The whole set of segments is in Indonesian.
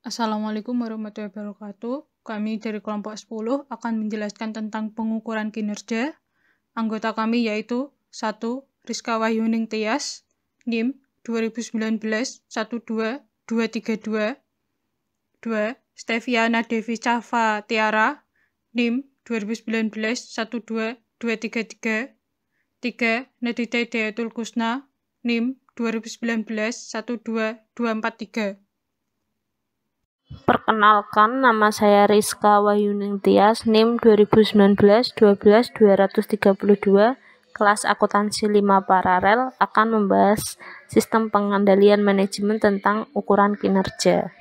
Assalamualaikum warahmatullahi wabarakatuh. Kami dari kelompok 10 akan menjelaskan tentang pengukuran kinerja. Anggota kami yaitu 1. Rizka Wahyuning Tias, NIM 2019 12232. 2. Steviana Devi Chava Tiara, NIM 2019 12233. 3. Nadita Dayatul Kusna, NIM 2019 12243. Perkenalkan, nama saya Rizka Wahyuning Tias, NIM 2019 12232, kelas akuntansi 5 paralel, akan membahas sistem pengendalian manajemen tentang ukuran kinerja.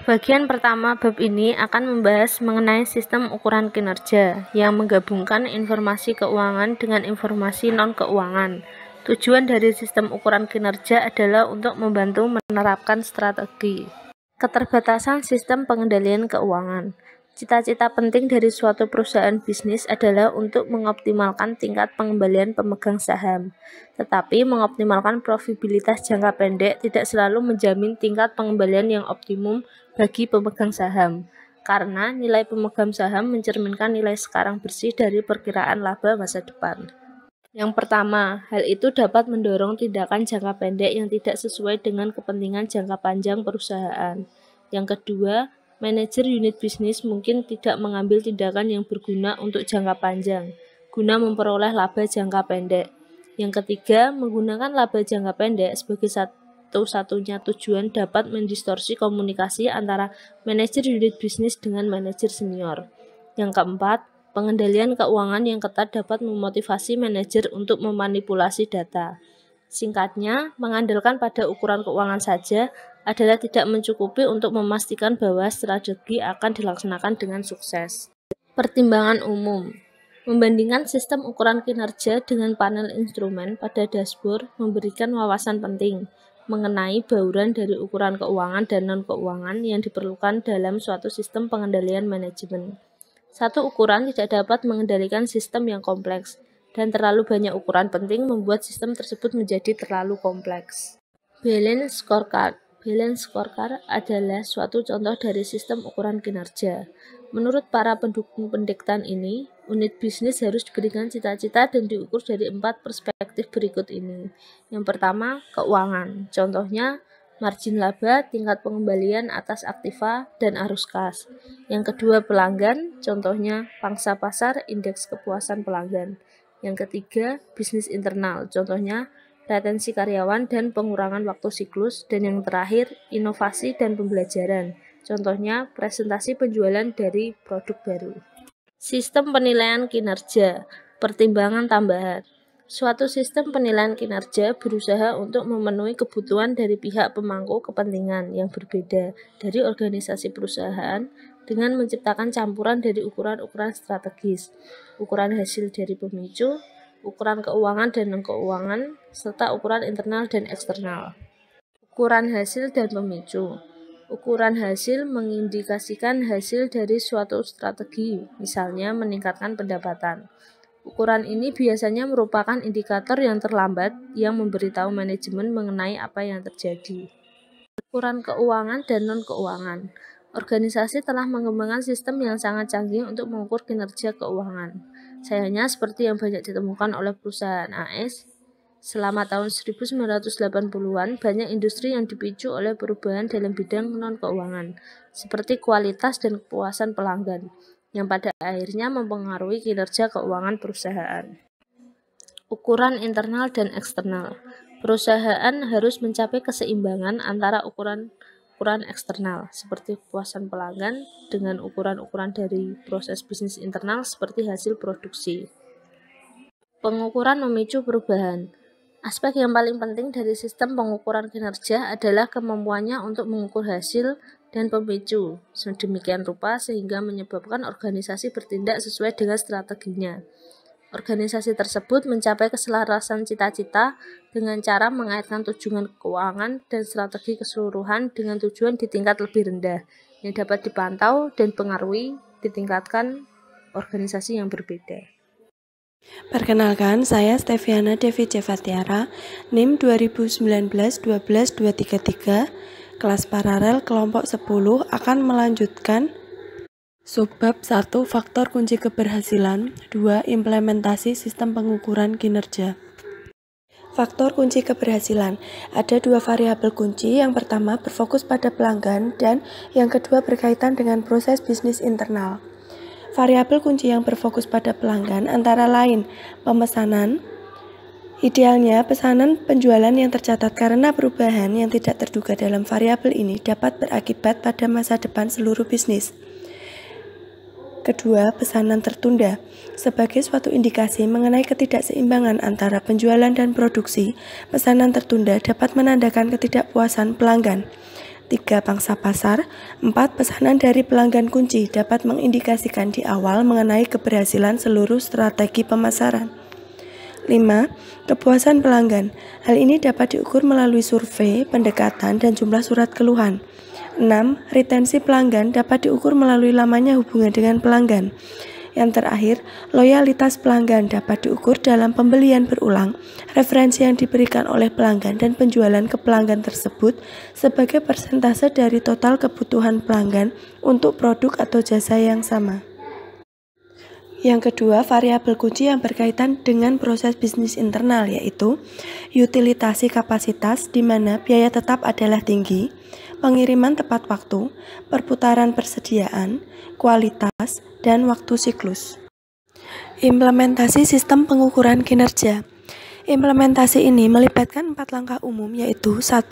Bagian pertama bab ini akan membahas mengenai sistem ukuran kinerja yang menggabungkan informasi keuangan dengan informasi non-keuangan. Tujuan dari sistem ukuran kinerja adalah untuk membantu menerapkan strategi. Keterbatasan sistem pengendalian keuangan. Cita-cita penting dari suatu perusahaan bisnis adalah untuk mengoptimalkan tingkat pengembalian pemegang saham. Tetapi mengoptimalkan profitabilitas jangka pendek tidak selalu menjamin tingkat pengembalian yang optimum bagi pemegang saham, karena nilai pemegang saham mencerminkan nilai sekarang bersih dari perkiraan laba masa depan. Yang pertama, hal itu dapat mendorong tindakan jangka pendek yang tidak sesuai dengan kepentingan jangka panjang perusahaan. Yang kedua, manajer unit bisnis mungkin tidak mengambil tindakan yang berguna untuk jangka panjang, guna memperoleh laba jangka pendek. Yang ketiga, menggunakan laba jangka pendek sebagai satu-satunya tujuan dapat mendistorsi komunikasi antara manajer unit bisnis dengan manajer senior. Yang keempat, pengendalian keuangan yang ketat dapat memotivasi manajer untuk memanipulasi data. Singkatnya, mengandalkan pada ukuran keuangan saja adalah tidak mencukupi untuk memastikan bahwa strategi akan dilaksanakan dengan sukses. Pertimbangan umum. Membandingkan sistem ukuran kinerja dengan panel instrumen pada dashboard memberikan wawasan penting mengenai bauran dari ukuran keuangan dan non-keuangan yang diperlukan dalam suatu sistem pengendalian manajemen. Satu ukuran tidak dapat mengendalikan sistem yang kompleks, dan terlalu banyak ukuran penting membuat sistem tersebut menjadi terlalu kompleks. Balance scorecard. Balance scorecard adalah suatu contoh dari sistem ukuran kinerja. Menurut para pendukung pendekatan ini, unit bisnis harus diberikan cita-cita dan diukur dari 4 perspektif berikut ini. Yang pertama, keuangan. Contohnya, margin laba, tingkat pengembalian atas aktiva, dan arus kas. Yang kedua, pelanggan. Contohnya, pangsa pasar, indeks kepuasan pelanggan. Yang ketiga, bisnis internal. Contohnya, retensi karyawan dan pengurangan waktu siklus, dan yang terakhir, inovasi dan pembelajaran. Contohnya, presentasi penjualan dari produk baru. Sistem penilaian kinerja, pertimbangan tambahan. Suatu sistem penilaian kinerja berusaha untuk memenuhi kebutuhan dari pihak pemangku kepentingan yang berbeda dari organisasi perusahaan dengan menciptakan campuran dari ukuran-ukuran strategis, ukuran hasil dari pemicu, ukuran keuangan dan non-keuangan, serta ukuran internal dan eksternal. Ukuran hasil dan pemicu. Ukuran hasil mengindikasikan hasil dari suatu strategi, misalnya meningkatkan pendapatan. Ukuran ini biasanya merupakan indikator yang terlambat yang memberitahu manajemen mengenai apa yang terjadi. Ukuran keuangan dan non-keuangan. Organisasi telah mengembangkan sistem yang sangat canggih untuk mengukur kinerja keuangan. Sayangnya seperti yang banyak ditemukan oleh perusahaan AS, selama tahun 1980-an, banyak industri yang dipicu oleh perubahan dalam bidang non-keuangan, seperti kualitas dan kepuasan pelanggan, yang pada akhirnya mempengaruhi kinerja keuangan perusahaan. Ukuran internal dan eksternal. Perusahaan harus mencapai keseimbangan antara ukuran eksternal, seperti kepuasan pelanggan, dengan ukuran-ukuran dari proses bisnis internal, seperti hasil produksi. Pengukuran memicu perubahan. Aspek yang paling penting dari sistem pengukuran kinerja adalah kemampuannya untuk mengukur hasil dan pemicu sedemikian rupa sehingga menyebabkan organisasi bertindak sesuai dengan strateginya. Organisasi tersebut mencapai keselarasan cita-cita dengan cara mengaitkan tujuan keuangan dan strategi keseluruhan dengan tujuan di tingkat lebih rendah yang dapat dipantau dan pengaruhi ditingkatkan organisasi yang berbeda. Perkenalkan, saya Steviana Devi Chava Tiara, NIM 2019 12233, Kelas paralel kelompok 10 akan melanjutkan subbab 1. Faktor kunci keberhasilan. 2. Implementasi sistem pengukuran kinerja. Faktor kunci keberhasilan. Ada 2 variabel kunci, yang pertama berfokus pada pelanggan dan yang kedua berkaitan dengan proses bisnis internal. Variabel kunci yang berfokus pada pelanggan antara lain pemesanan. Idealnya, pesanan penjualan yang tercatat karena perubahan yang tidak terduga dalam variabel ini dapat berakibat pada masa depan seluruh bisnis. Kedua, pesanan tertunda. Sebagai suatu indikasi mengenai ketidakseimbangan antara penjualan dan produksi, pesanan tertunda dapat menandakan ketidakpuasan pelanggan. 3. Pangsa pasar. 4. Pesanan dari pelanggan kunci dapat mengindikasikan di awal mengenai keberhasilan seluruh strategi pemasaran. 5. Kepuasan pelanggan. Hal ini dapat diukur melalui survei, pendekatan, dan jumlah surat keluhan. 6. Retensi pelanggan dapat diukur melalui lamanya hubungan dengan pelanggan. Yang terakhir, loyalitas pelanggan dapat diukur dalam pembelian berulang, referensi yang diberikan oleh pelanggan dan penjualan ke pelanggan tersebut sebagai persentase dari total kebutuhan pelanggan untuk produk atau jasa yang sama. Yang kedua, variabel kunci yang berkaitan dengan proses bisnis internal, yaitu utilitasi kapasitas, di mana biaya tetap adalah tinggi, pengiriman tepat waktu, perputaran persediaan, kualitas, dan waktu siklus. Implementasi sistem pengukuran kinerja. Implementasi ini melibatkan 4 langkah umum, yaitu 1.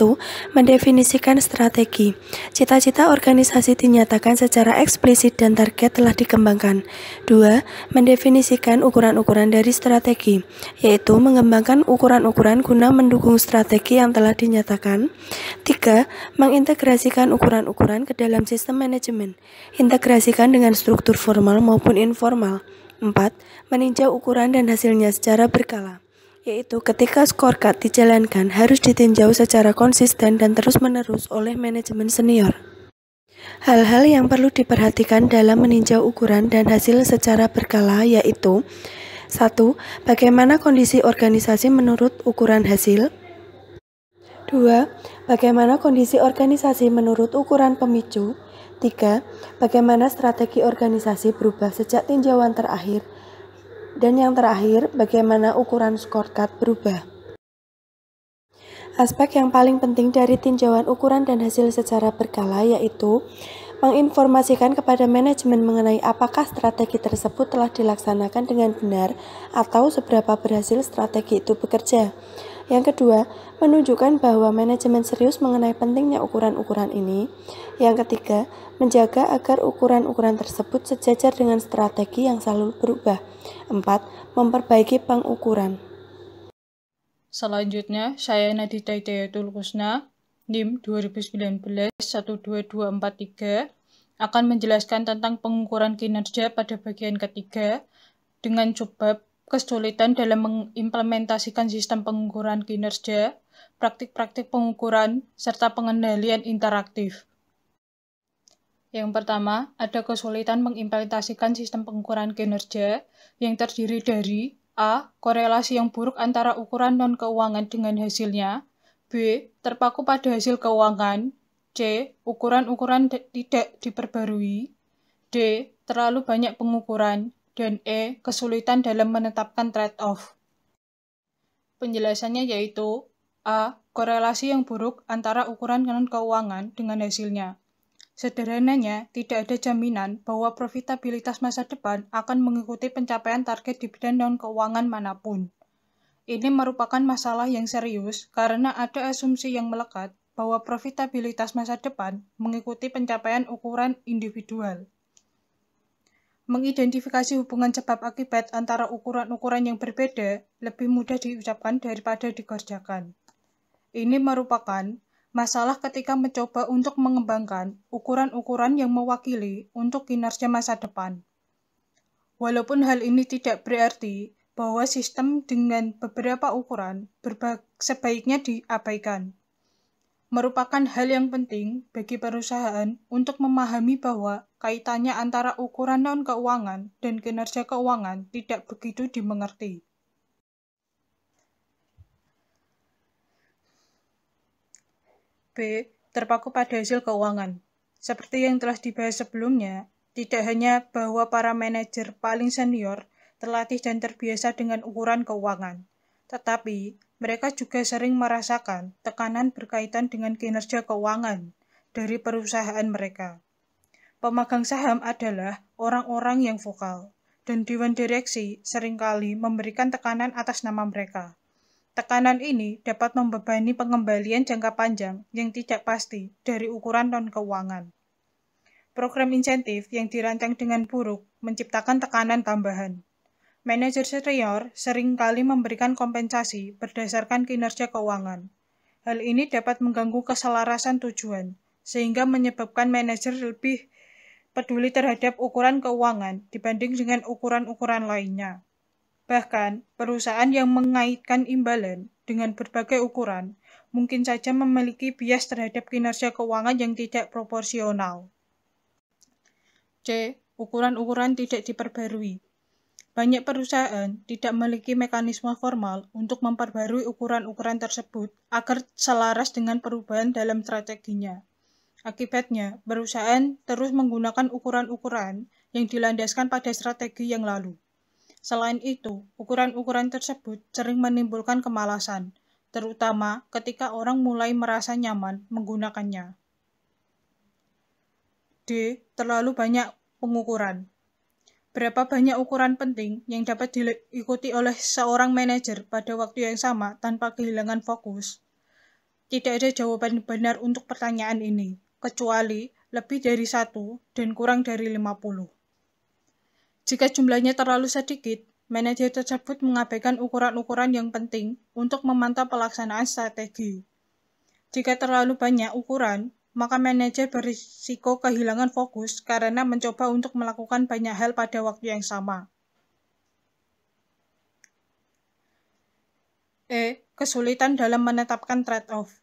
Mendefinisikan strategi. Cita-cita organisasi dinyatakan secara eksplisit dan target telah dikembangkan. 2. Mendefinisikan ukuran-ukuran dari strategi, yaitu mengembangkan ukuran-ukuran guna mendukung strategi yang telah dinyatakan. 3. Mengintegrasikan ukuran-ukuran ke dalam sistem manajemen. Integrasikan dengan struktur formal maupun informal. 4. Meninjau ukuran dan hasilnya secara berkala, yaitu ketika scorecard dijalankan harus ditinjau secara konsisten dan terus-menerus oleh manajemen senior. Hal-hal yang perlu diperhatikan dalam meninjau ukuran dan hasil secara berkala yaitu 1. Bagaimana kondisi organisasi menurut ukuran hasil. 2. Bagaimana kondisi organisasi menurut ukuran pemicu. 3. Bagaimana strategi organisasi berubah sejak tinjauan terakhir. Dan yang terakhir, bagaimana ukuran scorecard berubah. Aspek yang paling penting dari tinjauan ukuran dan hasil secara berkala yaitu menginformasikan kepada manajemen mengenai apakah strategi tersebut telah dilaksanakan dengan benar atau seberapa berhasil strategi itu bekerja. Yang kedua, menunjukkan bahwa manajemen serius mengenai pentingnya ukuran-ukuran ini. Yang ketiga, menjaga agar ukuran-ukuran tersebut sejajar dengan strategi yang selalu berubah. 4. Memperbaiki pengukuran. Selanjutnya, saya Nadita Hidayatul Husna, NIM 2019-12243, akan menjelaskan tentang pengukuran kinerja pada bagian ketiga dengan subbab kesulitan dalam mengimplementasikan sistem pengukuran kinerja, praktik-praktik pengukuran, serta pengendalian interaktif. Yang pertama, ada kesulitan mengimplementasikan sistem pengukuran kinerja yang terdiri dari A. Korelasi yang buruk antara ukuran non-keuangan dengan hasilnya. B. Terpaku pada hasil keuangan. C. Ukuran-ukuran tidak diperbarui. D. Terlalu banyak pengukuran. Dan E. Kesulitan dalam menetapkan trade-off. Penjelasannya yaitu A. Korelasi yang buruk antara ukuran non-keuangan dengan hasilnya. Sederhananya, tidak ada jaminan bahwa profitabilitas masa depan akan mengikuti pencapaian target di bidang non-keuangan manapun. Ini merupakan masalah yang serius karena ada asumsi yang melekat bahwa profitabilitas masa depan mengikuti pencapaian ukuran individual. Mengidentifikasi hubungan sebab akibat antara ukuran-ukuran yang berbeda lebih mudah diucapkan daripada dikerjakan. Ini merupakan masalah ketika mencoba untuk mengembangkan ukuran-ukuran yang mewakili untuk kinerja masa depan. Walaupun hal ini tidak berarti bahwa sistem dengan beberapa ukuran sebaiknya diabaikan. Merupakan hal yang penting bagi perusahaan untuk memahami bahwa kaitannya antara ukuran non-keuangan dan kinerja keuangan tidak begitu dimengerti. B. terpaku pada hasil keuangan. Seperti yang telah dibahas sebelumnya, tidak hanya bahwa para manajer paling senior terlatih dan terbiasa dengan ukuran keuangan, tetapi mereka juga sering merasakan tekanan berkaitan dengan kinerja keuangan dari perusahaan mereka. Pemegang saham adalah orang-orang yang vokal, dan dewan direksi seringkali memberikan tekanan atas nama mereka. Tekanan ini dapat membebani pengembalian jangka panjang yang tidak pasti dari ukuran non-keuangan. Program insentif yang dirancang dengan buruk menciptakan tekanan tambahan. Manajer senior seringkali memberikan kompensasi berdasarkan kinerja keuangan. Hal ini dapat mengganggu keselarasan tujuan, sehingga menyebabkan manajer lebih peduli terhadap ukuran keuangan dibanding dengan ukuran-ukuran lainnya. Bahkan, perusahaan yang mengaitkan imbalan dengan berbagai ukuran mungkin saja memiliki bias terhadap kinerja keuangan yang tidak proporsional. C. Ukuran-ukuran tidak diperbarui. Banyak perusahaan tidak memiliki mekanisme formal untuk memperbarui ukuran-ukuran tersebut agar selaras dengan perubahan dalam strateginya. Akibatnya, perusahaan terus menggunakan ukuran-ukuran yang dilandaskan pada strategi yang lalu. Selain itu, ukuran-ukuran tersebut sering menimbulkan kemalasan, terutama ketika orang mulai merasa nyaman menggunakannya. D. Terlalu banyak pengukuran. Berapa banyak ukuran penting yang dapat diikuti oleh seorang manajer pada waktu yang sama tanpa kehilangan fokus? Tidak ada jawaban benar untuk pertanyaan ini, kecuali lebih dari 1 dan kurang dari 50. Jika jumlahnya terlalu sedikit, manajer tersebut mengabaikan ukuran-ukuran yang penting untuk memantau pelaksanaan strategi. Jika terlalu banyak ukuran, maka manajer berisiko kehilangan fokus karena mencoba untuk melakukan banyak hal pada waktu yang sama. E. Kesulitan dalam menetapkan trade-off.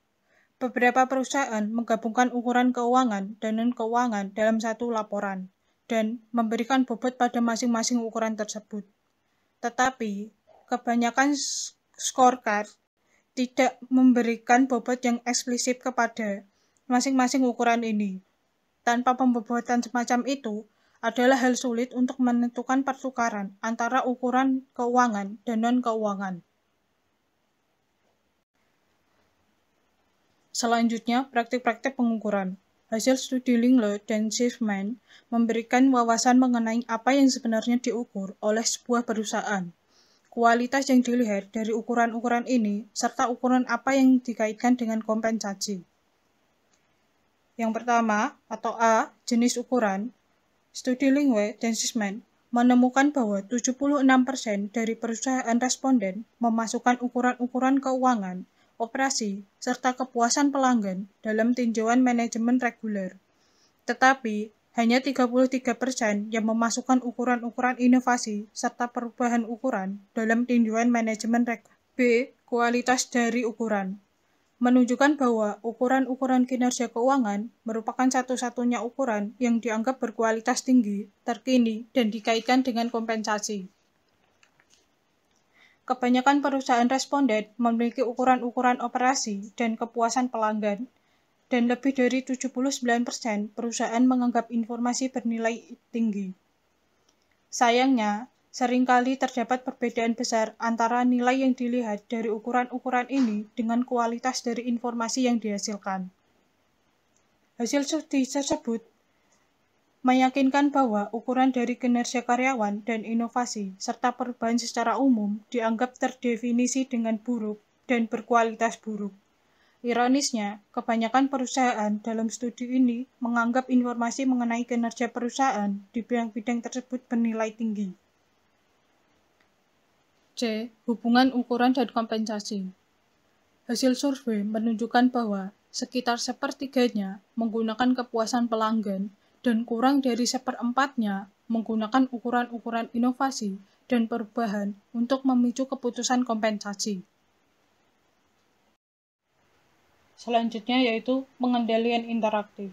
Beberapa perusahaan menggabungkan ukuran keuangan dan non-keuangan dalam satu laporan dan memberikan bobot pada masing-masing ukuran tersebut. Tetapi, kebanyakan scorecard tidak memberikan bobot yang eksplisit kepada masing-masing ukuran ini. Tanpa pembobotan semacam itu, adalah hal sulit untuk menentukan pertukaran antara ukuran keuangan dan non-keuangan. Selanjutnya, praktik-praktik pengukuran. Hasil studi Lingle dan Schiffman memberikan wawasan mengenai apa yang sebenarnya diukur oleh sebuah perusahaan, kualitas yang dilihat dari ukuran-ukuran ini, serta ukuran apa yang dikaitkan dengan kompensasi. Yang pertama, atau A, jenis ukuran. Studi Lingle dan Schiffman menemukan bahwa 76% dari perusahaan responden memasukkan ukuran-ukuran keuangan, operasi, serta kepuasan pelanggan dalam tinjauan manajemen reguler. Tetapi, hanya 33% yang memasukkan ukuran-ukuran inovasi serta perubahan ukuran dalam tinjauan manajemen reguler. B. Kualitas dari ukuran. Menunjukkan bahwa ukuran-ukuran kinerja keuangan merupakan satu-satunya ukuran yang dianggap berkualitas tinggi, terkini, dan dikaitkan dengan kompensasi. Kebanyakan perusahaan responden memiliki ukuran-ukuran operasi dan kepuasan pelanggan, dan lebih dari 79% perusahaan menganggap informasi bernilai tinggi. Sayangnya, seringkali terdapat perbedaan besar antara nilai yang dilihat dari ukuran-ukuran ini dengan kualitas dari informasi yang dihasilkan. Hasil studi tersebut meyakinkan bahwa ukuran dari kinerja karyawan dan inovasi serta perubahan secara umum dianggap terdefinisi dengan buruk dan berkualitas buruk. Ironisnya, kebanyakan perusahaan dalam studi ini menganggap informasi mengenai kinerja perusahaan di bidang-bidang tersebut bernilai tinggi. C. Hubungan ukuran dan kompensasi. Hasil survei menunjukkan bahwa sekitar sepertiganya menggunakan kepuasan pelanggan dan kurang dari 1/4-nya menggunakan ukuran-ukuran inovasi dan perubahan untuk memicu keputusan kompensasi. Selanjutnya yaitu pengendalian interaktif.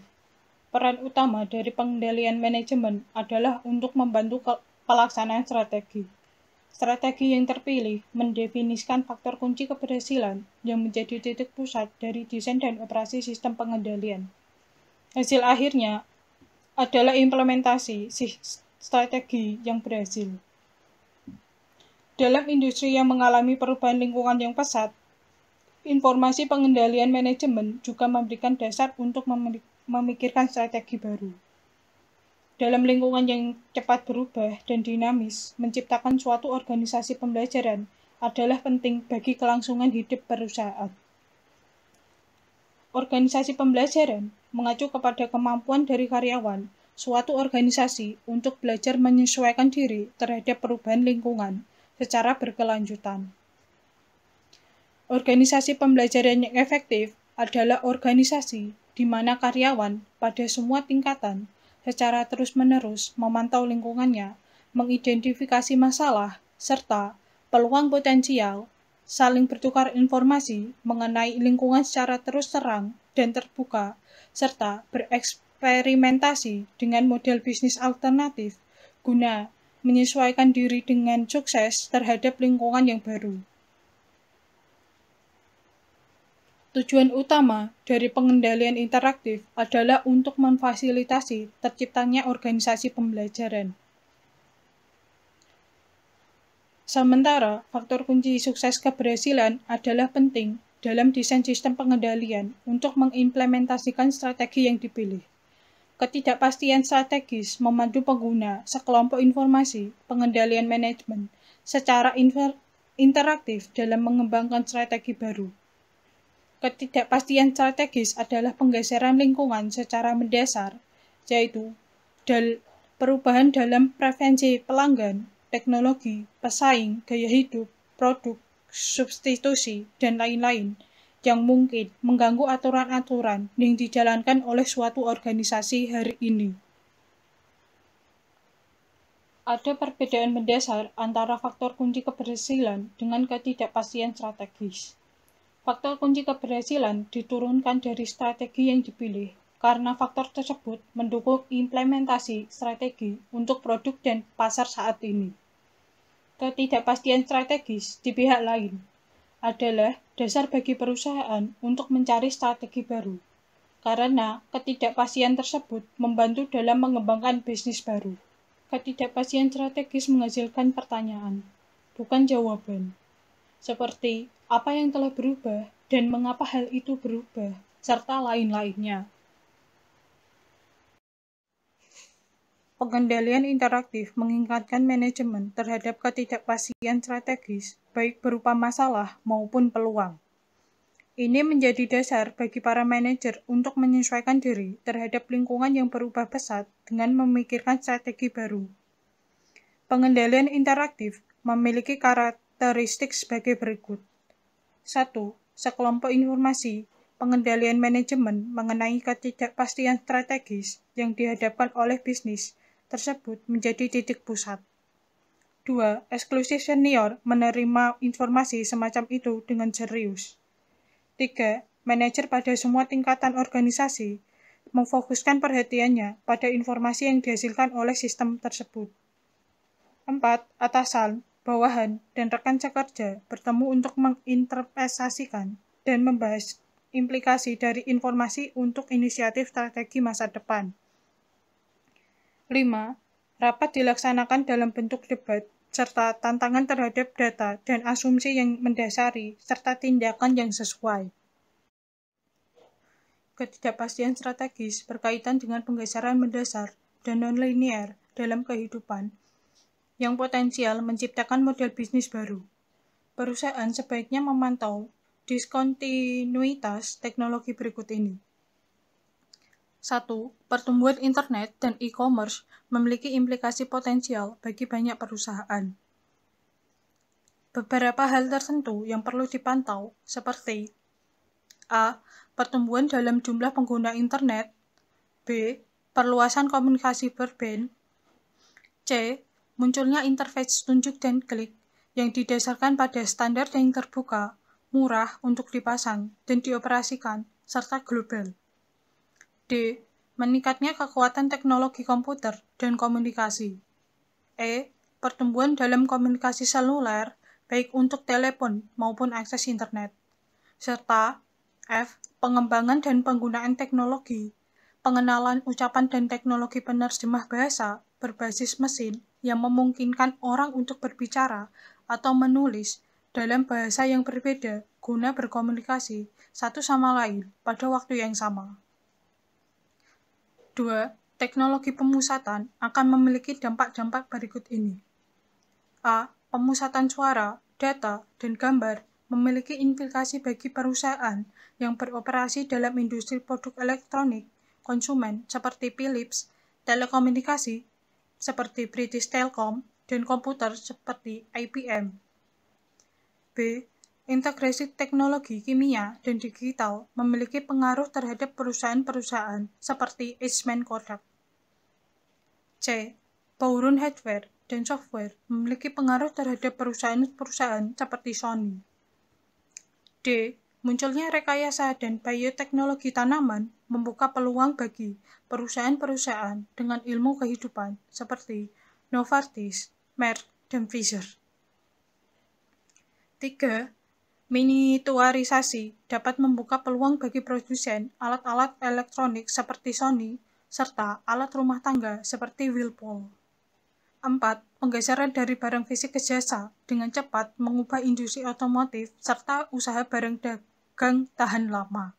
Peran utama dari pengendalian manajemen adalah untuk membantu pelaksanaan strategi. Strategi yang terpilih mendefinisikan faktor kunci keberhasilan yang menjadi titik pusat dari desain dan operasi sistem pengendalian. Hasil akhirnya adalah implementasi strategi yang berhasil. Dalam industri yang mengalami perubahan lingkungan yang pesat, informasi pengendalian manajemen juga memberikan dasar untuk memikirkan strategi baru. Dalam lingkungan yang cepat berubah dan dinamis, menciptakan suatu organisasi pembelajaran adalah penting bagi kelangsungan hidup perusahaan. Organisasi pembelajaran mengacu kepada kemampuan dari karyawan suatu organisasi untuk belajar menyesuaikan diri terhadap perubahan lingkungan secara berkelanjutan. Organisasi pembelajaran yang efektif adalah organisasi di mana karyawan pada semua tingkatan secara terus-menerus memantau lingkungannya, mengidentifikasi masalah, serta peluang potensial, saling bertukar informasi mengenai lingkungan secara terus terang dan terbuka, serta bereksperimentasi dengan model bisnis alternatif guna menyesuaikan diri dengan sukses terhadap lingkungan yang baru. Tujuan utama dari pengendalian interaktif adalah untuk memfasilitasi terciptanya organisasi pembelajaran. Sementara, faktor kunci sukses keberhasilan adalah penting dalam desain sistem pengendalian untuk mengimplementasikan strategi yang dipilih. Ketidakpastian strategis memandu pengguna sekelompok informasi pengendalian manajemen secara interaktif dalam mengembangkan strategi baru. Ketidakpastian strategis adalah penggeseran lingkungan secara mendasar, yaitu perubahan dalam preferensi pelanggan, teknologi, pesaing, gaya hidup, produk, substitusi, dan lain-lain, yang mungkin mengganggu aturan-aturan yang dijalankan oleh suatu organisasi hari ini. Ada perbedaan mendasar antara faktor kunci keberhasilan dengan ketidakpastian strategis. Faktor kunci keberhasilan diturunkan dari strategi yang dipilih, karena faktor tersebut mendukung implementasi strategi untuk produk dan pasar saat ini. Ketidakpastian strategis di pihak lain adalah dasar bagi perusahaan untuk mencari strategi baru, karena ketidakpastian tersebut membantu dalam mengembangkan bisnis baru. Ketidakpastian strategis menghasilkan pertanyaan, bukan jawaban, seperti apa yang telah berubah dan mengapa hal itu berubah, serta lain-lainnya. Pengendalian interaktif mengingatkan manajemen terhadap ketidakpastian strategis, baik berupa masalah maupun peluang. Ini menjadi dasar bagi para manajer untuk menyesuaikan diri terhadap lingkungan yang berubah pesat dengan memikirkan strategi baru. Pengendalian interaktif memiliki karakteristik sebagai berikut. 1. Sekelompok informasi pengendalian manajemen mengenai ketidakpastian strategis yang dihadapkan oleh bisnis tersebut menjadi titik pusat. 2. Eksklusif senior menerima informasi semacam itu dengan serius. 3. Manajer pada semua tingkatan organisasi memfokuskan perhatiannya pada informasi yang dihasilkan oleh sistem tersebut. 4. Atasan, bawahan, dan rekan sekerja bertemu untuk menginterpretasikan dan membahas implikasi dari informasi untuk inisiatif strategi masa depan. 5. Rapat dilaksanakan dalam bentuk debat, serta tantangan terhadap data dan asumsi yang mendasari, serta tindakan yang sesuai. Ketidakpastian strategis berkaitan dengan penggeseran mendasar dan non-linear dalam kehidupan, yang potensial menciptakan model bisnis baru. Perusahaan sebaiknya memantau diskontinuitas teknologi berikut ini. 1. Pertumbuhan internet dan e-commerce memiliki implikasi potensial bagi banyak perusahaan. Beberapa hal tertentu yang perlu dipantau seperti A. Pertumbuhan dalam jumlah pengguna internet. B. Perluasan komunikasi broadband. C. Munculnya interface tunjuk dan klik yang didasarkan pada standar yang terbuka, murah untuk dipasang dan dioperasikan, serta global. D. Meningkatnya kekuatan teknologi komputer dan komunikasi. E. pertumbuhan dalam komunikasi seluler, baik untuk telepon maupun akses internet. Serta F. Pengembangan dan penggunaan teknologi, pengenalan ucapan dan teknologi penerjemah bahasa berbasis mesin yang memungkinkan orang untuk berbicara atau menulis dalam bahasa yang berbeda guna berkomunikasi satu sama lain pada waktu yang sama. 2. Teknologi pemusatan akan memiliki dampak-dampak berikut ini. A. Pemusatan suara, data, dan gambar memiliki implikasi bagi perusahaan yang beroperasi dalam industri produk elektronik, konsumen seperti Philips, telekomunikasi seperti British Telecom, dan komputer seperti IBM. B. Integrasi teknologi kimia dan digital memiliki pengaruh terhadap perusahaan-perusahaan seperti Eastman Kodak. C. Bauran hardware dan software memiliki pengaruh terhadap perusahaan-perusahaan seperti Sony. D. Munculnya rekayasa dan bioteknologi tanaman membuka peluang bagi perusahaan-perusahaan dengan ilmu kehidupan seperti Novartis, Merck, dan Pfizer. 3. Miniaturisasi dapat membuka peluang bagi produsen alat-alat elektronik seperti Sony, serta alat rumah tangga seperti Whirlpool. 4. Penggeseran dari barang fisik ke jasa dengan cepat mengubah industri otomotif serta usaha barang dagang tahan lama.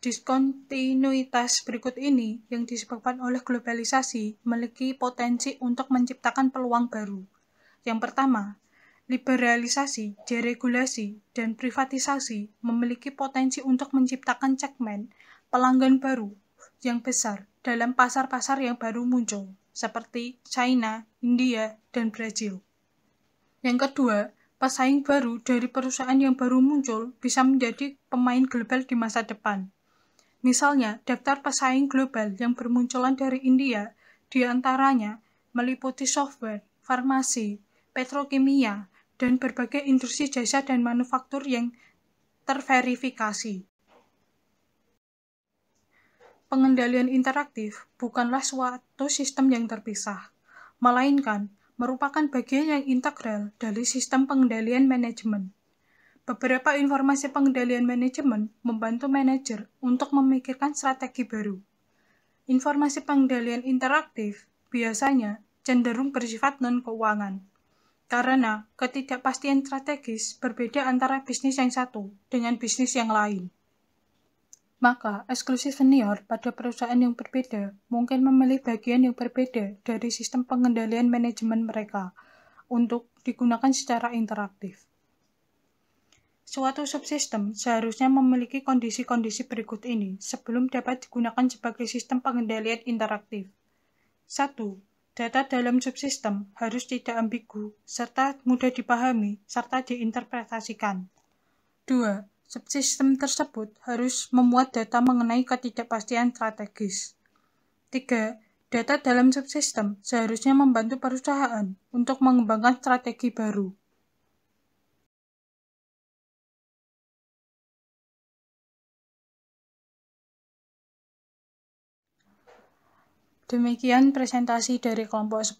Diskontinuitas berikut ini yang disebabkan oleh globalisasi memiliki potensi untuk menciptakan peluang baru. Yang pertama, liberalisasi, deregulasi, dan privatisasi memiliki potensi untuk menciptakan segmen pelanggan baru yang besar dalam pasar-pasar yang baru muncul, seperti China, India, dan Brazil. Yang kedua, pesaing baru dari perusahaan yang baru muncul bisa menjadi pemain global di masa depan. Misalnya, daftar pesaing global yang bermunculan dari India, di antaranya meliputi software, farmasi, petrokimia, dan berbagai industri jasa dan manufaktur yang terverifikasi. Pengendalian interaktif bukanlah suatu sistem yang terpisah, melainkan merupakan bagian yang integral dari sistem pengendalian manajemen. Beberapa informasi pengendalian manajemen membantu manajer untuk memikirkan strategi baru. Informasi pengendalian interaktif biasanya cenderung bersifat non-keuangan, karena ketidakpastian strategis berbeda antara bisnis yang satu dengan bisnis yang lain. Maka, eksklusif senior pada perusahaan yang berbeda mungkin memilih bagian yang berbeda dari sistem pengendalian manajemen mereka untuk digunakan secara interaktif. Suatu subsistem seharusnya memiliki kondisi-kondisi berikut ini sebelum dapat digunakan sebagai sistem pengendalian interaktif. 1. Data dalam subsistem harus tidak ambigu, serta mudah dipahami, serta diinterpretasikan. 2. Subsistem tersebut harus memuat data mengenai ketidakpastian strategis. 3. Data dalam subsistem seharusnya membantu perusahaan untuk mengembangkan strategi baru. Demikian presentasi dari kelompok 10,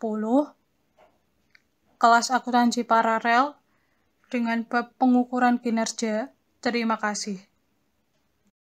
kelas akuntansi paralel dengan bab pengukuran kinerja. Terima kasih.